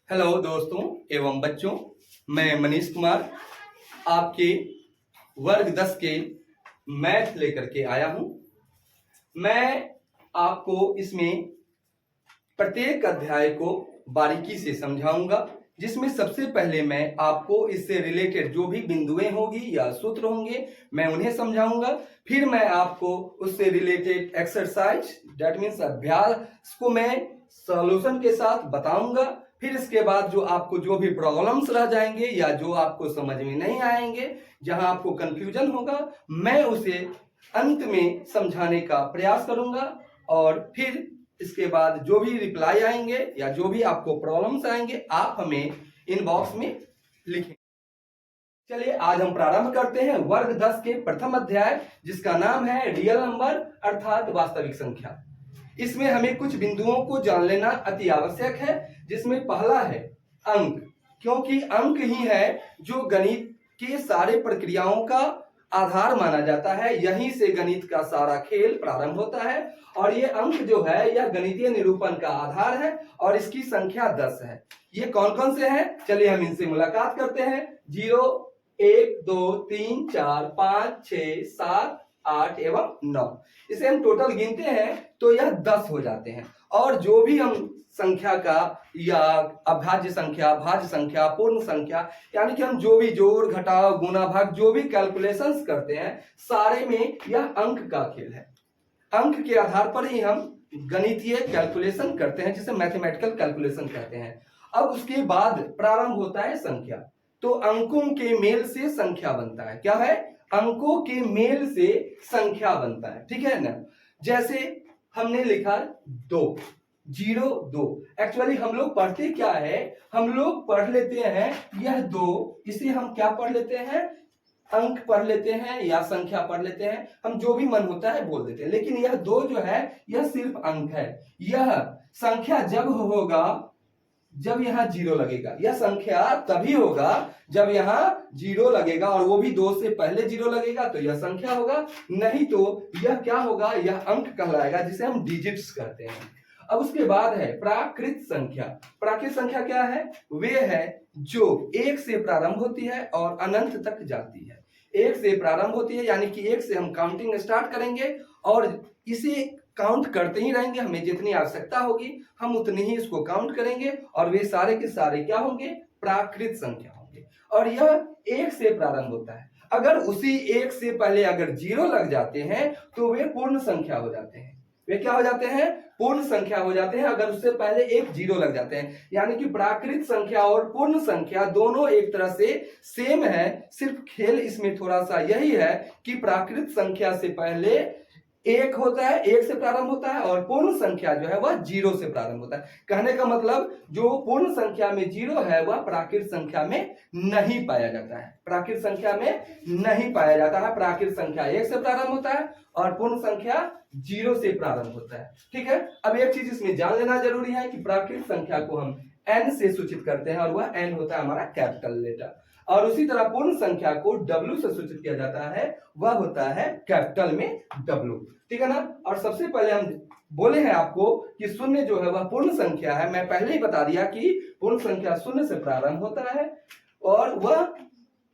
Hello दोस्तों एवं बच्चों, मैं मनीष कुमार आपके वर्ग 10 के मैथ लेकर के आया हूं। मैं आपको इसमें प्रत्येक अध्याय को बारीकी से समझाऊंगा, जिसमें सबसे पहले मैं आपको इससे रिलेटेड जो भी बिंदुएं होगी या सूत्र होंगे मैं उन्हें समझाऊंगा। फिर मैं आपको उससे रिलेटेड एक्सरसाइज दैट मीन्स अभ्यास को मैं सॉल्यूशन के साथ बताऊंगा। फिर इसके बाद जो आपको जो भी प्रॉब्लम्स रह जाएंगे या जो आपको समझ में नहीं आएंगे, जहां आपको कंफ्यूजन होगा, मैं उसे अंत में समझाने का प्रयास करूंगा। और फिर इसके बाद जो भी रिप्लाई आएंगे या जो भी आपको प्रॉब्लम्स आएंगे आप हमें इनबॉक्स में लिखें। चलिए आज हम प्रारंभ करते हैं वर्ग 10 के प्रथम अध्याय, जिसका नाम है रियल नंबर अर्थात वास्तविक संख्या। इसमें हमें कुछ बिंदुओं को जान लेना अति आवश्यक है, जिसमें पहला है अंक, क्योंकि अंक ही है जो गणित के सारे प्रक्रियाओं का आधार माना जाता है। यहीं से गणित का सारा खेल प्रारंभ होता है और ये अंक जो है यह गणितीय निरूपण का आधार है और इसकी संख्या 10 है। ये कौन कौन से हैं, चलिए हम इनसे मुलाकात करते हैं। 0, 1, 2, 3, 4, 5, 6, 7, 8 एवं 9। इसे हम टोटल गिनते हैं तो यह 10 हो जाते हैं। और जो भी हम संख्या का या अभाज्य संख्या, भाज्य संख्या, पूर्ण संख्या, यानी कि हम जो भी जोड़ घटाव गुणा भाग जो भी कैलकुलेशंस करते हैं, सारे में यह अंक का खेल है। अंक के आधार पर ही हम गणितीय कैलकुलेशन करते हैं, जिसे मैथमेटिकल कैलकुलेशन कहते हैं। अब उसके बाद प्रारंभ होता है संख्या। तो अंकों के मेल से संख्या बनता है। क्या है? अंकों के मेल से संख्या बनता है, ठीक है ना। जैसे हमने लिखा 2, 0, 2। एक्चुअली हम लोग पढ़ते क्या है, हम लोग पढ़ लेते हैं यह 2, इसे हम क्या पढ़ लेते हैं, अंक पढ़ लेते हैं या संख्या पढ़ लेते हैं, हम जो भी मन होता है बोल देते हैं। लेकिन यह 2 जो है यह सिर्फ अंक है। यह संख्या जब होगा जब यहाँ 0 लगेगा। यह संख्या तभी होगा जब यहाँ 0 लगेगा, और वो भी 2 से पहले 0 लगेगा तो यह संख्या होगा, नहीं तो यह क्या होगा, यह अंक कहलाएगा, जिसे हम डिजिट्स कहते हैं। अब उसके बाद है प्राकृत संख्या। प्राकृत संख्या क्या है? वे है जो 1 से प्रारंभ होती है और अनंत तक जाती है। 1 से प्रारंभ होती है, यानी कि 1 से हम काउंटिंग स्टार्ट करेंगे और इसे काउंट करते ही रहेंगे। हमें जितनी आवश्यकता होगी हम उतनी ही इसको काउंट करेंगे और वे सारे के सारे क्या होंगे, प्राकृत संख्या होंगे। और यह 1 से प्रारंभ होता है। अगर उसी 1 से पहले अगर 0 लग जाते हैं तो वे पूर्ण संख्या हो जाते हैं। वे क्या हो जाते हैं? पूर्ण संख्या हो जाते हैं, अगर उससे पहले एक 0 लग जाते हैं। यानी कि प्राकृत संख्या और पूर्ण संख्या दोनों एक तरह से सेम है। सिर्फ खेल इसमें थोड़ा सा यही है कि प्राकृत संख्या से पहले 1 होता है, 1 से प्रारंभ होता है, और पूर्ण संख्या जो है वह 0 से प्रारंभ होता है। कहने का मतलब जो पूर्ण संख्या में 0 है वह प्राकृत संख्या में नहीं पाया जाता है। प्राकृत संख्या में नहीं पाया जाता है। प्राकृत संख्या 1 से प्रारंभ होता है और पूर्ण संख्या 0 से प्रारंभ होता है, ठीक है। अब एक चीज इसमें जान लेना जरूरी है कि प्राकृत संख्या को हम n से सूचित करते हैं और वह n होता है हमारा कैपिटल लेटर, और उसी तरह पूर्ण संख्या को W से सूचित किया जाता है, वह होता है कैपिटल में W, ठीक है ना। और सबसे पहले हम बोले हैं आपको कि शून्य जो है वह पूर्ण संख्या है। मैं पहले ही बता दिया कि पूर्ण संख्या 0 से प्रारंभ होता है और वह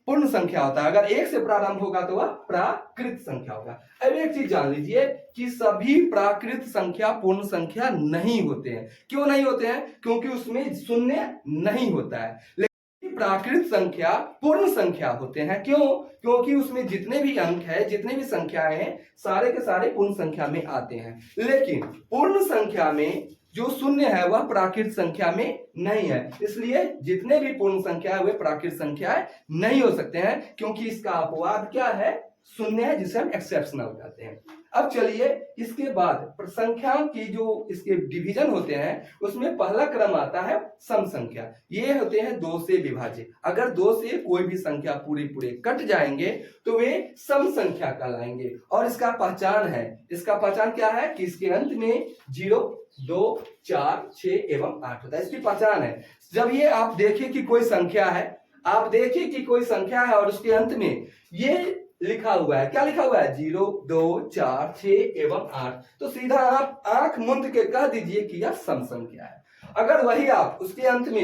पूर्ण संख्या होता है। अगर 1 से प्रारंभ होगा तो वह प्राकृत संख्या होगा। अब एक चीज जान लीजिए कि सभी प्राकृत संख्या पूर्ण संख्या नहीं होते हैं। क्यों नहीं होते हैं? क्योंकि उसमें शून्य नहीं होता है। प्राकृत संख्या पूर्ण संख्या होते हैं। क्यों? क्योंकि उसमें जितने भी अंक है, जितने भी संख्याएं हैं, सारे के सारे पूर्ण संख्या में आते हैं। लेकिन पूर्ण संख्या में जो शून्य है वह प्राकृत संख्या में नहीं है, इसलिए जितने भी पूर्ण संख्या है वे प्राकृत संख्याएं नहीं हो सकते हैं, क्योंकि इसका अपवाद क्या है, शून्य है, जिसे हम एक्सेप्शनल कहते हैं। अब चलिए इसके बाद संख्या की जो इसके डिवीजन होते हैं उसमें पहला क्रम आता है सम संख्या। ये होते हैं 2 से विभाज्य। अगर 2 से कोई भी संख्या पूरे कट जाएंगे तो वे सम संख्या कहलाएंगे। और इसका पहचान है, इसका पहचान क्या है कि इसके अंत में 0, 2, 4, 6 एवं 8 होता है। इसकी पहचान है, जब ये आप देखिए कि कोई संख्या है, आप देखिए कि कोई संख्या है और उसके अंत में ये लिखा हुआ है, क्या लिखा हुआ है, 0, 2, 4, 6 एवं 8, तो सीधा आप आंख मूंद के कह दीजिए कि यह सम संख्या है। अगर वही आप उसके अंत में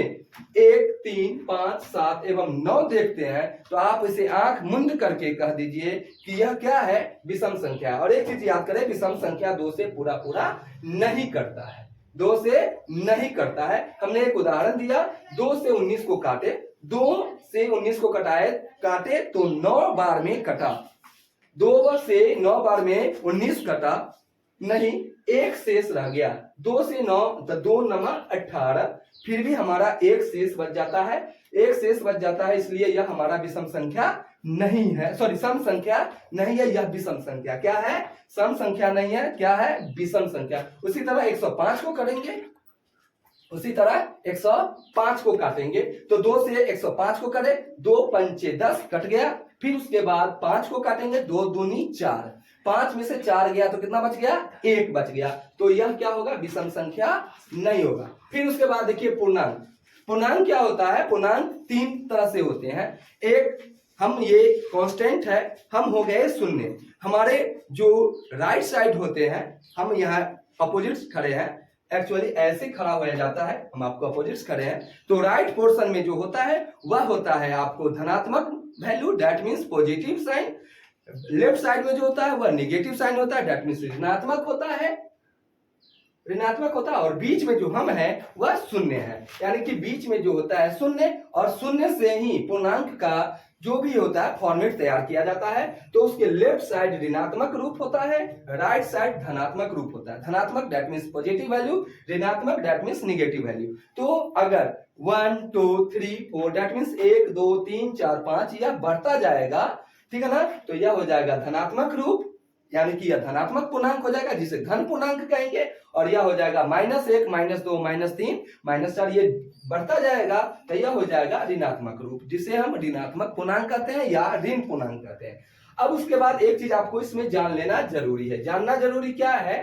1, 3, 5, 7 एवं 9 देखते हैं तो आप इसे आंख मुंद करके कह दीजिए कि यह क्या है, विषम संख्या। और एक चीज याद करें, विषम संख्या 2 से पूरा पूरा नहीं करता है, 2 से नहीं करता है। हमने एक उदाहरण दिया, 2 से 19 को काटे, 2 से 19 को काटे तो 9 बार में कटा, 2 से 9 बार में 19 कटा नहीं, एक शेष रह गया। 2 से 9 तो 2 नमा 18, फिर भी हमारा एक शेष बच जाता है, एक शेष बच जाता है, इसलिए यह हमारा विषम संख्या नहीं है, सॉरी सम संख्या नहीं है, यह विषम संख्या क्या है, सम संख्या नहीं है, क्या है, विषम संख्या। उसी तरह 105 को करेंगे, उसी तरह 105 को काटेंगे तो 2 से 105 को करें, 2 पंचे 10 कट गया, फिर उसके बाद 5 को काटेंगे, 2 दूनी 4, 5 में से 4 गया तो कितना बच गया, 1 बच गया, तो यह क्या होगा, विषम संख्या नहीं होगा। फिर उसके बाद देखिए पूर्णांक, पूर्णांक क्या होता है, पूर्णांक 3 तरह से होते हैं। एक हम ये कांस्टेंट है, हम हो गए शून्य, हमारे जो राइट साइड होते हैं, हम यहाँ अपोजिट्स खड़े हैं, एक्चुअली ऐसे खड़ा हो जाता है, हम आपको अपोजिट्स खड़े हैं, तो राइट पोर्शन में जो होता है वह होता है आपको धनात्मक value, that means positive sign. Left side में जो होता है वह निगेटिव साइन होता है, दैट मीन्स ऋणात्मक होता है, ऋणात्मक होता है। और बीच में जो हम है वह शून्य है, यानी कि बीच में जो होता है शून्य, और शून्य से ही पूर्णांक का जो भी होता है फॉर्मेट तैयार किया जाता है। तो उसके लेफ्ट साइड ऋणात्मक रूप होता है, राइट साइड धनात्मक रूप होता है। धनात्मक दैट मीन्स पॉजिटिव वैल्यू, ऋणात्मक दैट मीन्स निगेटिव वैल्यू। तो अगर 1, 2, 3, 4 दैट मीन्स 1, 2, 3, 4, 5 यह बढ़ता जाएगा, ठीक है ना, तो यह हो जाएगा धनात्मक रूप, यानी कि यह धनात्मक पूर्णांक हो जाएगा जिसे धन पूर्णांक कहेंगे, और यह हो जाएगा -1, -2, -3, -4, ये बढ़ता जाएगा तो यह हो जाएगा ऋणात्मक रूप, जिसे हम ऋणात्मक पूर्णांक कहते हैं या ऋण पूर्णांक कहते हैं। अब उसके बाद एक चीज आपको इसमें जान लेना जरूरी है, जानना जरूरी क्या है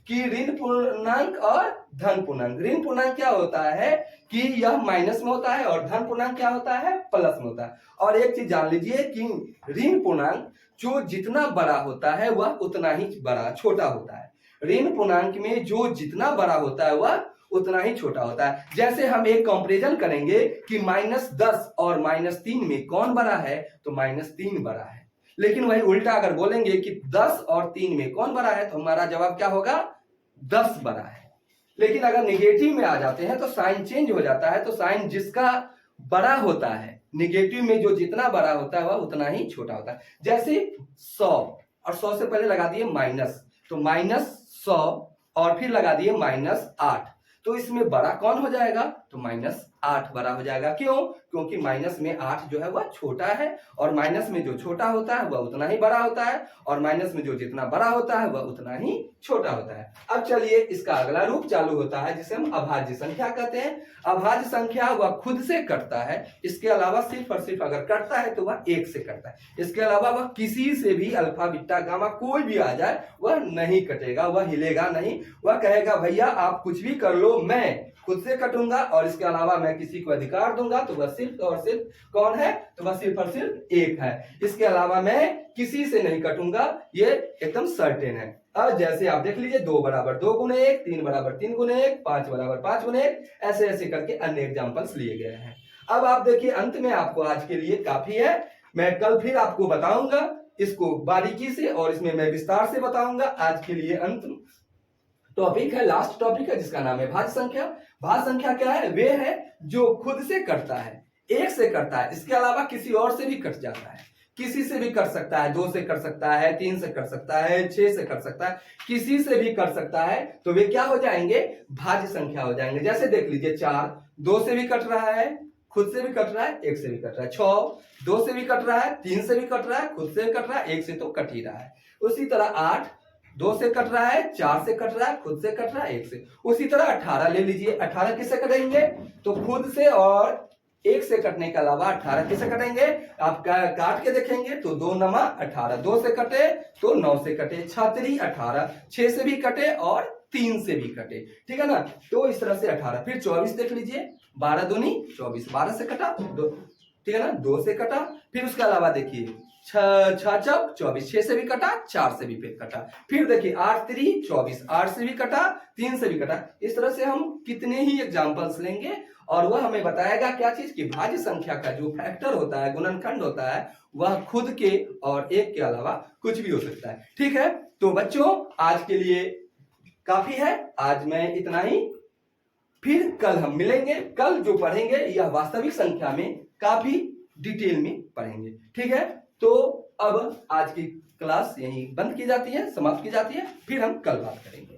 कि ऋण पूर्णांक और धन पूर्णांक। ऋण पूर्णांक क्या होता है कि यह माइनस में होता है, और धन पूर्णांक क्या होता है, प्लस में होता है। और एक चीज जान लीजिए कि ऋण पूर्णांक जो जितना बड़ा होता है वह उतना ही बड़ा छोटा होता है, ऋण पूर्णांक में जो जितना बड़ा होता है वह उतना ही छोटा होता है। जैसे हम एक कंपैरिजन करेंगे कि -10 और -3 में कौन बड़ा है, तो -3 बड़ा है। लेकिन वही उल्टा अगर बोलेंगे कि 10 और 3 में कौन बड़ा है, तो हमारा जवाब क्या होगा, 10 बड़ा है। लेकिन अगर नेगेटिव में आ जाते हैं तो साइन चेंज हो जाता है, तो साइन जिसका बड़ा होता है, नेगेटिव में जो जितना बड़ा होता है वह उतना ही छोटा होता है। जैसे 100 और 100 से पहले लगा दिए माइनस, तो -100 और फिर लगा दिए -8, तो इसमें बड़ा कौन हो जाएगा, तो -8 बड़ा हो जाएगा। क्यों, क्योंकि माइनस में 8 जो है वह छोटा है, और माइनस में जो छोटा होता है वह उतना ही बड़ा होता है, और माइनस में जो जितना बड़ा होता है वह उतना ही छोटा होता है। अब चलिए इसका अगला रूप चालू होता है जिसे हम अभाज्य संख्या कहते हैं। अभाज्य संख्या वह खुद से कटता है, इसके अलावा सिर्फ और सिर्फ अगर कटता है तो वह 1 से कटता है, इसके अलावा वह किसी से भी अल्फा बीटा गामा कोई भी आ जाए वह नहीं कटेगा, वह हिलेगा नहीं, वह कहेगा भैया आप कुछ भी कर लो, मैं खुद से कटूंगा, और इसके अलावा मैं किसी को अधिकार दूंगा, तो वह सिर्फ और सिर्फ कौन है, तो वह सिर्फ और सिर्फ 1 है, इसके अलावा मैं किसी से नहीं कटूंगा, ये एकदम सर्टेन है। अब जैसे आप देख लीजिए 2 = 2 × 1, 3 = 3 × 1, 5 = 5 × 1, ऐसे ऐसे करके अन्य एग्जांपल्स लिए गए हैं। अब आप देखिए अंत में आपको आज के लिए काफी है, मैं कल फिर आपको बताऊंगा इसको बारीकी से, और इसमें मैं विस्तार से बताऊंगा। आज के लिए अंत टॉपिक है, लास्ट टॉपिक है, जिसका नाम है भाज्य संख्या। भाज्य संख्या क्या है, वे है जो खुद से कटता है, 1 से कटता है, इसके अलावा किसी और से भी कट जाता है, किसी से भी कर सकता है, 2 से कर सकता है, 3 से कर सकता है, 6 से कर सकता है, किसी से भी कर सकता है, तो वे क्या हो जाएंगे, भाज्य संख्या हो जाएंगे। जैसे देख लीजिए 4 2 से भी कट रहा है, खुद से भी कट रहा है, 1 से भी कट रहा है। 6 2 से भी कट रहा है, 3 से भी कट रहा है, खुद से कट रहा है, 1 से तो कट ही रहा है। उसी तरह 8 2 से कट रहा है, 4 से कट रहा है, खुद से कट रहा है, 1 से। उसी तरह 18 ले लीजिए, 18 किससे कटेंगे, तो खुद से और 1 से कटने के अलावा 18 किससे कटेंगे, आप काट के देखेंगे तो 2 × 18, 2 से कटे तो 9 से कटे, 6 × 18, 6 से भी कटे और 3 से भी कटे, ठीक है ना। तो इस तरह से 18, फिर 24 देख लीजिए, 12 दूनी 24, 12 से कटा, ठीक है ना, 2 से कटा। फिर उसके अलावा देखिए 6 चौक 24, 6 से भी कटा, 4 से भी फिर कटा। फिर देखिए 8 3 24, 8 से भी कटा, 3 से भी कटा। इस तरह से हम कितने ही एग्जाम्पल्स लेंगे और वह हमें बताएगा क्या चीज कि भाज्य संख्या का जो फैक्टर होता है, गुणनखंड होता है, वह खुद के और एक के अलावा कुछ भी हो सकता है। ठीक है, तो बच्चों आज के लिए काफी है, आज मैं इतना ही। फिर कल हम मिलेंगे, कल जो पढ़ेंगे यह वास्तविक संख्या में काफी डिटेल में पढ़ेंगे। ठीक है, तो अब आज की क्लास यहीं बंद की जाती है, समाप्त की जाती है, फिर हम कल बात करेंगे।